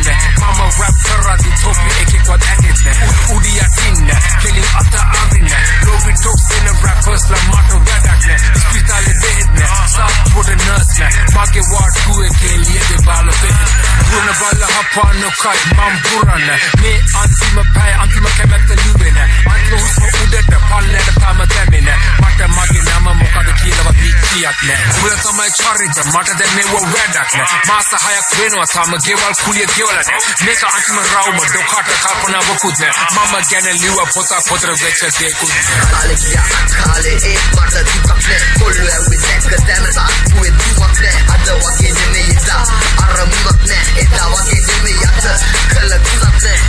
Ravine Mama rap කරද්දි තොපි එකෙක්වත් ඇනෙන්නේ උඩි යටින්න කෙලින් අත අරින්න ලෝබි ටොක්ස් වෙන rappers ලා මට වැඩක් නෑ ස්පිතාලේ බෙහෙත් නෑ සාප්පුවට නර්ස් නෑ මගේ වාඩ් කුවේ කෙලියද බාල බෙහෙත් බුරන බල්ල හපාන කයි මම් බුරන්න මේ අන්තිම පැය අන්තිම කැමැත්ත ලුවෙන අන්තිම හුස්ම උඩට පල්ලයට තම දැමෙන මට මගේ නම මොකද කියලාවත් විශ්ියක් නෑ උඹල තමයි චරිත මට දැන් මේව වැඩක් නෑ මාස 6ක් වෙනවා තාම ගෙවල් කුලිය ගෙවලා නෑ මේක අන්තිම රවුම ඩොකට කල්පනාවකුත් නෑ මම ගැන ලියුව පොතර වෙච්ච දෙකුත් කාලේ ගියා කාලේ ඒ මට දුකක් නෑ කොල්ල ඇවිත් දැක්ක දැන සාක්කුවේ දුමක් නෑ අද වගේ නෙමෙයි ඉතා අරමුණක් නෑ එදා වගේ නෙමෙයි අත කළ තුනක් නෑ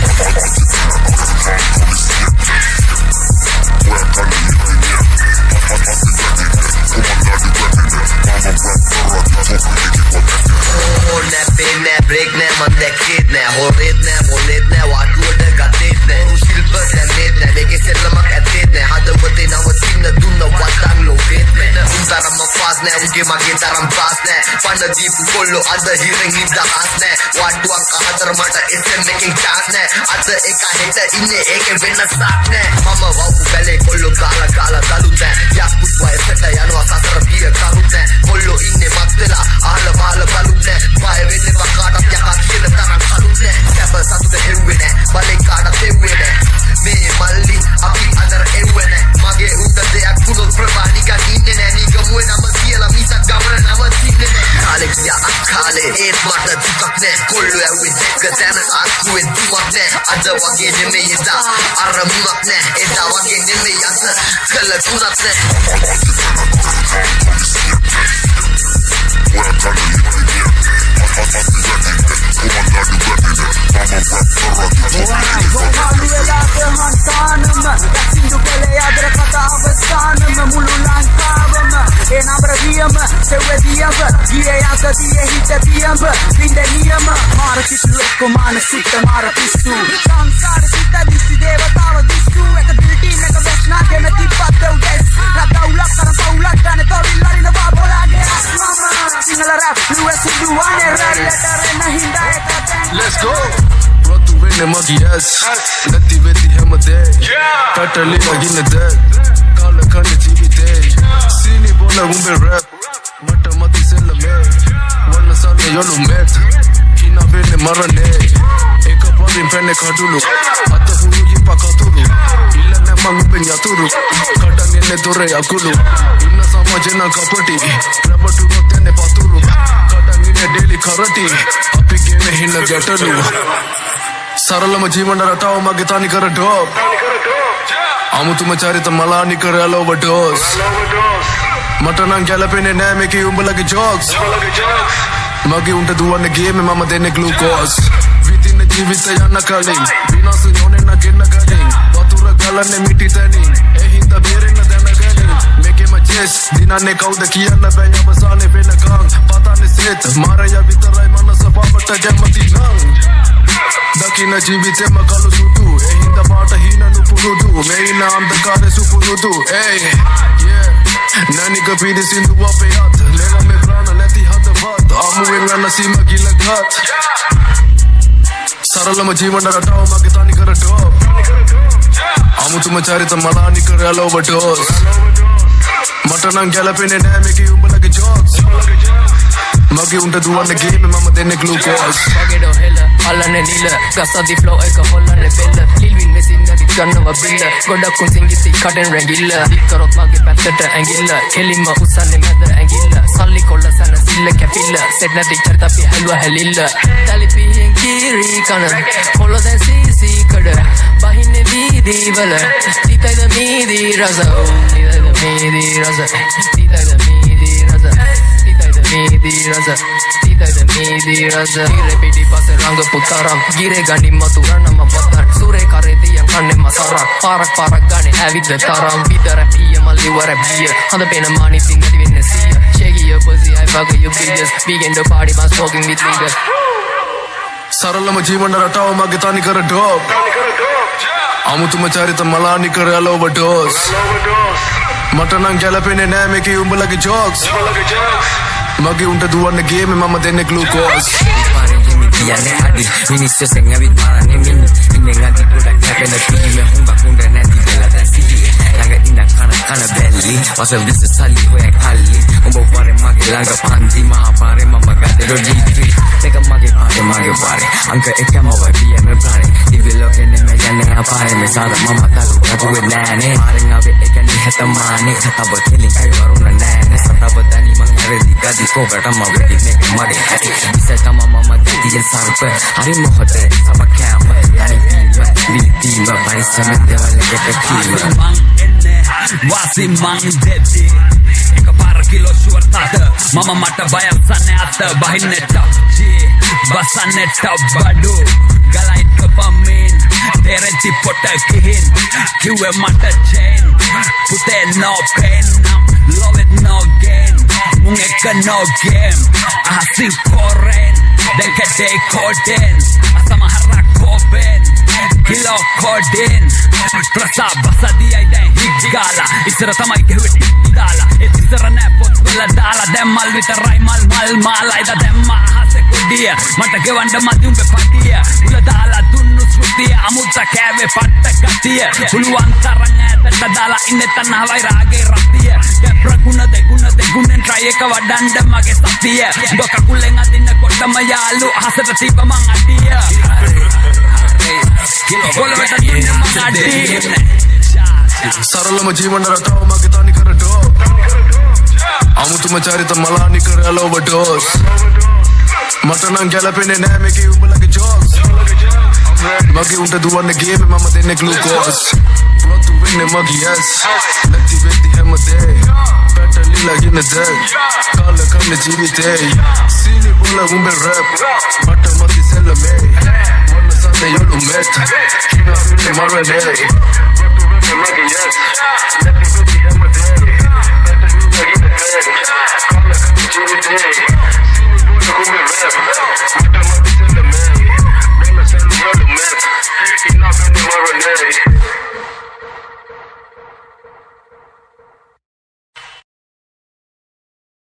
නෑ බ්‍රේක් නෑ මන් දැක්කේත් නෑ හොරේත් නෑ මොලේත් නෑ වාටුවට ගත්තේත් නෑ ශිල්ප දැම්මේත් නෑ මේකේ සෙල්ලමක් ඇත්තේත් නෑ හදවතේ නවතින්න දුන්න වටන් ලෝකෙත් නෑ උන්තරම ෆාස් නෑ උගේ මගේ තරම් පාස් නෑ පන්න දීපු කොල්ලෝ අද හිරෙන් නිදහස් නෑ වාටුවක් අහතර මට එසෙන් එකෙන් chance නෑ අද එක හෙට ඉන්නේ ඒකේ වෙනසක් නෑ මම වවු බැලේ කොල්ලෝ කාලා දලුත් නෑ යක්කුත් වයසට යනවා සතර පිය කරුත් නෑ කොල්ලෝ ඉන්නේ මත් වෙලා අහල පහල බලුත් නෑ බය වෙන්නේ කාටත් යකා කියන තරම් කලුත් නෑ කැප සතුට හෙව්වේ නෑ බලේ කාටත් එව්වේ නෑ මේ මල්ලි අපි අතර එව්වේ නෑ මගේ උඩ දෙයක් වුණොත් ප්‍රමාණිකන් ඉන්නේ නෑ නිගමුවේ නම කියලා මිසක් ගමන නවතින්නේ නෑ කාලේ ගියා කාලේ ඒත් මට දුකක් නෑ කොල්ලෝ ඇව්වේ දෙක දැන අක්කුවේ දුමක් නෑ අද වගේ නෙමෙයි එදා අරමුණක් නෑ එදා වගේ නෙමෙයි අද කළ තුනක් නෑ Let's go. Rottu venne magi yes. Natti vedi hemade. Tatali lagina dead. Kala kane jivite. Sini bola umbe rap. Mata mati sella me. Wanna sane yolu met. Kina venne marane. Eka parin penne kadulu. Atta hulu yipa katulu. Illa nema umbe nyaturu. Kadang ene dore akulu. Inna sama jena kapati. Rabatu rotene paturu. Kadang ene daily karati. Api game hinna getalu. සරලම ජීවන රටාව මගේ තනි කර drop අමුතුම චරිත මලානි කර ඔවර්ඩෝස් මට නම් ගැලපෙන්නේ නෑ මේකේ උඹලගේ ජෝක්ස් මගේ උන්ට දුවන්න ගේමේ මම දෙන්නේ ග්ලූකෝස් විදින ජීවිත යන්න කලින් විනාශ යෝනේ නැගෙන කලින් වතුර ගලන්නේ මිටි තනින් ඒ හින්දා බේරෙන්න දැනගනින් මේකේම චේස් දිනන්නේ කවුද කියන්න බෑ අවසානේ වෙනකන් පතන්නේ සෙත් මාරය විතරයි මනස පාපට ගැම්මති නම් දකින්න ජීවිතේම කළු සුදු ඒ හින්දා පාට හීන නුපුරුදු මේ ඉන්න අන්ධකාරේ සුපුරුදු ඒ නනික පිරිසිදු අපේ අත ලෙව මේ ප්‍රාණ නැති හදවත් අමුවෙන් යන සීම ගිලගත් සරලම ජීවන රටාව මගේ තනි කර ඩොප් අමුතුම චරිත මලානි කර ඔවර්ඩෝස් මට නම් ගැලපෙන්නේ නෑ මේකේ උඹලගේ ජෝක්ස් මගේ උන්ට දුවන්න ගේමේ මම දෙන්නේ ග්ලූකෝස් වගේඩෝ හෙල අල්ලන්නේ නිල ගස්සදි ෆ්ලෝ එක හොල්ලන්නේ බෙල්ල ලිල්වින් මෙසින් නැති ගන්නවා බිල්ල ගොඩක් උන් සිංගිති කඩෙන් රැඟිල්ල දික්කරොත් මගේ පැත්තට ඇඟිල්ල කෙලින්ම උස්සන්නේ මැද ඇඟිල්ල සල්ලි කොල්ල සන සිල්ල කැපිල්ල සෙට් නැති චරිත අපි හැලුව හැලිල්ල තලිපියෙන් කීරි කන කොල්ල දැන් සීසි කඩ බහින්නේ වීදී වල තිතයිද මීදී රස තිතයිද මීදී රස තිතයිද මීදී රස Midi raza, tita de midi raza. Gire pidi pase rang putaram, gire gani matura nama batar. Sure kare diyan kanne masara, parak gane avid de taram. Bidara piya mali wara biya, handa pena mani singa divine siya. Shaggy your pussy, I fuck your bitches. Weekend to party, man smoking with leaders. සරලම ජීවන රටාව මගේ තනි කර drop අමුතුම චරිත මලානි කර ඔවර්ඩෝස් මට නම් ගැලපෙන්නේ නෑ මේකේ උඹලගේ ජෝක්ස් මගේ උන්ට දුවන්න ගේමේ මම දෙන්නේ ග්ලූකෝස් කියන්නේ අඩි මිනිස්සු සංගවිත් මාරන්නේ මිනි ඉන්නේ ගති ගොඩක් කැපෙන පිළි මේ හුඟක් උන්ද නැති වෙලා දැන් සිටි ළඟ ඉන්න කන බැල්ලි වස විස සල්ලි හොය කල්ලි උඹ වරේ මගේ ළඟ පන්ති මහා පාරේ මම ගත්තේ ඩොඩි එක මගේ පාරේ අංක එකම වගේ මේ පාරේ ඉවිලෝකේ නෙමෙයි යන්නේ අපාරේ මේ සාර මම තලු කපුවේ නෑනේ පාරෙන් ආවේ එක නිහතමානී කතාව කෙලින් අය වරුණ නෑනේ සතව දනි මං හැරෙදි ගදි කොකටම වෙඩි මේක මගේ ඇති ඉස්සතම මම දෙවියන් සර්ප හරි මොහොතේ සබකෑම යනි බීම පරිස්සම දෙවල් එකට කීම මං එන්නේ වාසි මං දෙති එක පාර කිලෝ ෂුවර් තාත මම මට බයස්සන්නේ අත බහින්නේ ටප් ජී බසන්නේ ටප් බඩු ගලයි කපමින් තෙරෙති පොට කිහින් කිව්වේ මට චේන් පුතේ no pain love it no gain මුන් එක no game අහසි පොරෙන් දැන් කඩේ කෝඩෙන් අසමහරක් කෝපෙන් කිලෝ කෝඩෙන් ප්‍රසා බසදියයි දැන් හිග්ගාලා ඉස්සර තමයි ගෙවෙටි දාලා ඒ ඉස්සර නෑ පොත් වල දාලා දැන් මල් විතරයි මල් මාලයිද දැන් මහසේ කුඩිය මට ගෙවන්න මදි උඹේ පටිය උල දාලා දුන්නු ශ්‍රුතිය අමුත්ත කෑවේ පට්ට ගතිය පුළුවන් තරම් ඈතට දාලා ඉන්නේ තනහවයි රාගේ රතිය දැන් ප්‍රගුණ දෙගුණෙන් try එක වඩන්න මගේ සතිය උඹ කකුලෙන් අදින්න කොටම යාළු අහසට තිබ්බ මං අඩිය පොළවට දුන්න මං අඩිය සරලම ජීවන රටාව මගේ තනි කර ඩෝ අමුතුම චරිත මලානි කර ඔවර්ඩෝස් මට නම් ගැලපෙන්නේ නෑ මේකේ උඹලගේ ජෝක්ස් මගේ උන්ට දුවන්නේ ගේමේ මම දෙන්නේ ග්ලූකෝස් රොතු වෙන්නේ මගේ ඇස් නැති වෙද්දි හැමදේ පැටලිලා ඉන්නද කාල කන්න ජීවිතේ සීනි බොල උඹේ රැප් මට මති සෙල්ලමේ වන්න සන්නේ යොළු මෙත් කිනා වෙන්නේ මරනේ රොතු වෙන්නේ මගේ ඇස්